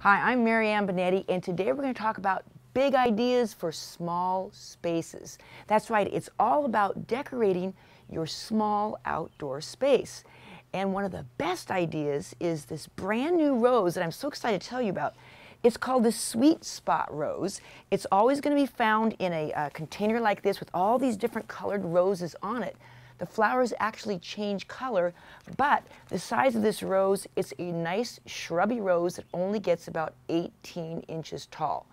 Hi, I'm Marianne Benetti, and today we're going to talk about big ideas for small spaces. That's right, it's all about decorating your small outdoor space. And one of the best ideas is this brand new rose that I'm so excited to tell you about. It's called the Sweet Spot Rose. It's always going to be found in a container like this with all these different colored roses on it. The flowers actually change color, but the size of this rose, it's a nice shrubby rose that only gets about 18 inches tall.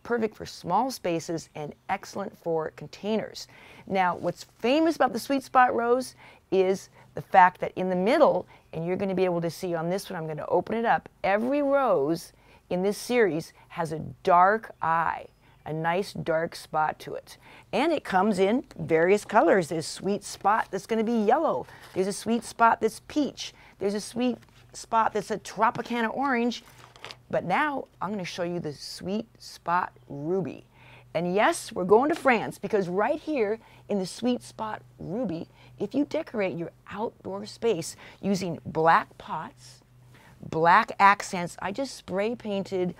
Perfect for small spaces and excellent for containers. Now, what's famous about the Sweet Spot Rose is the fact that in the middle, and you're going to be able to see on this one, I'm going to open it up, every rose in this series has a dark eye. A nice dark spot to it. And it comes in various colors. There's a sweet spot that's going to be yellow. There's a sweet spot that's peach. There's a sweet spot that's a Tropicana orange. But now I'm going to show you the Sweet Spot Ruby. And yes, we're going to France because right here in the Sweet Spot Ruby, if you decorate your outdoor space using black pots, black accents. I just spray painted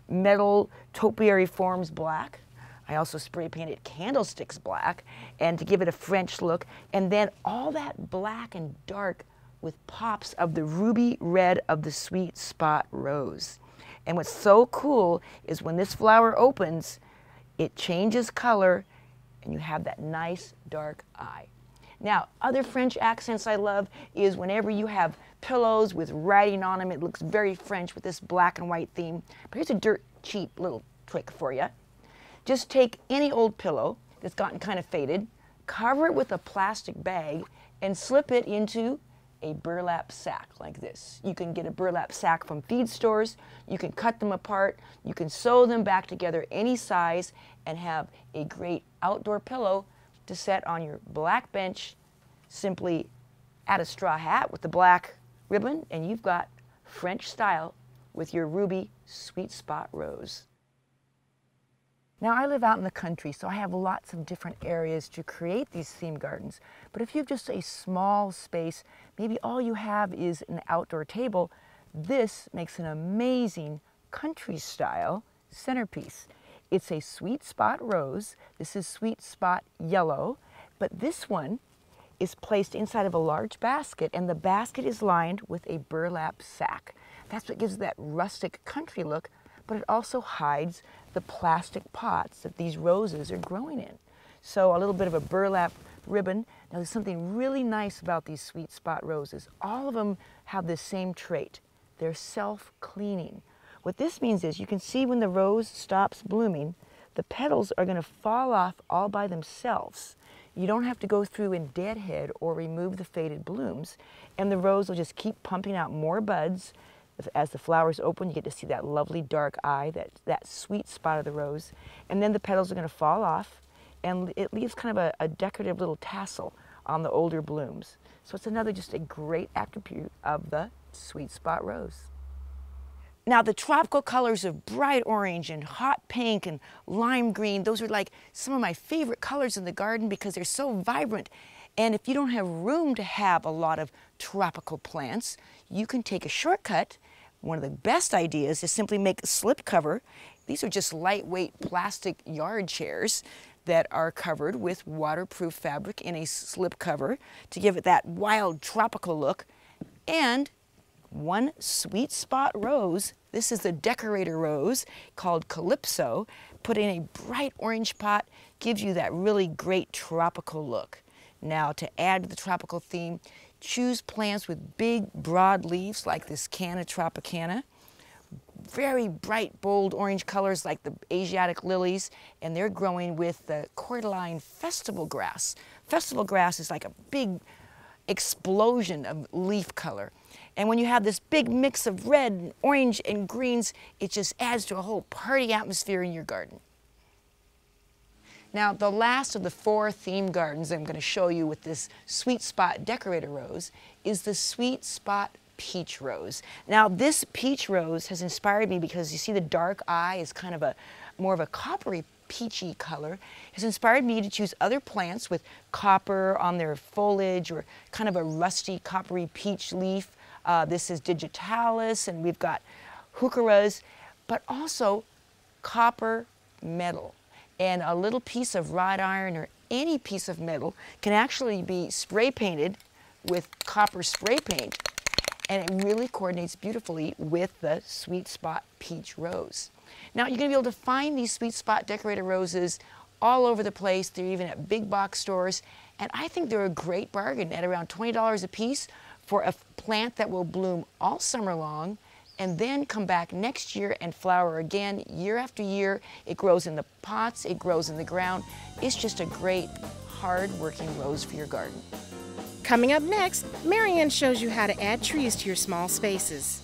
metal topiary forms black. I also spray painted candlesticks black, and to give it a French look. And then all that black and dark with pops of the ruby red of the Sweet Spot Rose. And what's so cool is when this flower opens, it changes color and you have that nice dark eye. Now, other French accents I love is whenever you have pillows with writing on them, it looks very French with this black and white theme. But here's a dirt cheap little trick for you. Just take any old pillow that's gotten kind of faded, cover it with a plastic bag, and slip it into a burlap sack like this. You can get a burlap sack from feed stores, you can cut them apart, you can sew them back together any size and have a great outdoor pillow to set on your black bench. Simply add a straw hat with the black ribbon and you've got French style with your ruby Sweet Spot Rose. Now I live out in the country, so I have lots of different areas to create these theme gardens. But if you have just a small space, maybe all you have is an outdoor table, this makes an amazing country style centerpiece. It's a Sweet Spot Rose. This is Sweet Spot Yellow, but this one is placed inside of a large basket, and the basket is lined with a burlap sack. That's what gives that rustic country look, but it also hides the plastic pots that these roses are growing in. So a little bit of a burlap ribbon. Now there's something really nice about these Sweet Spot roses. All of them have the same trait. They're self-cleaning. What this means is you can see when the rose stops blooming, the petals are going to fall off all by themselves. You don't have to go through and deadhead or remove the faded blooms, and the rose will just keep pumping out more buds. As the flowers open, you get to see that lovely dark eye, that sweet spot of the rose, and then the petals are going to fall off, and it leaves kind of a decorative little tassel on the older blooms. So it's another just a great attribute of the Sweet Spot Rose. Now the tropical colors of bright orange and hot pink and lime green, those are like some of my favorite colors in the garden because they're so vibrant. And if you don't have room to have a lot of tropical plants, you can take a shortcut. One of the best ideas is simply make a slip cover. These are just lightweight plastic yard chairs that are covered with waterproof fabric in a slip cover to give it that wild tropical look. And one Sweet Spot Rose, this is the decorator rose called Calypso, put in a bright orange pot, gives you that really great tropical look. Now to add to the tropical theme, choose plants with big broad leaves like this Canna Tropicana, very bright bold orange colors like the Asiatic lilies, and they're growing with the cordyline festival grass. Festival grass is like a big explosion of leaf color. And when you have this big mix of red and orange and greens, it just adds to a whole party atmosphere in your garden. Now, the last of the 4 theme gardens I'm going to show you with this Sweet Spot Decorator Rose is the Sweet Spot Peach Rose. Now, this peach rose has inspired me because you see the dark eye is kind of more of a coppery peachy color. Has inspired me to choose other plants with copper on their foliage or kind of a rusty coppery peach leaf. This is digitalis, and we've got heucheras, but also copper metal. And a little piece of wrought iron or any piece of metal can actually be spray painted with copper spray paint, and it really coordinates beautifully with the Sweet Spot Peach Rose. Now you're going to be able to find these Sweet Spot decorated roses all over the place. They're even at big box stores, and I think they're a great bargain at around $20 a piece for a plant that will bloom all summer long and then come back next year and flower again year after year. It grows in the pots, it grows in the ground. It's just a great, hard-working rose for your garden. Coming up next, Marianne shows you how to add trees to your small spaces.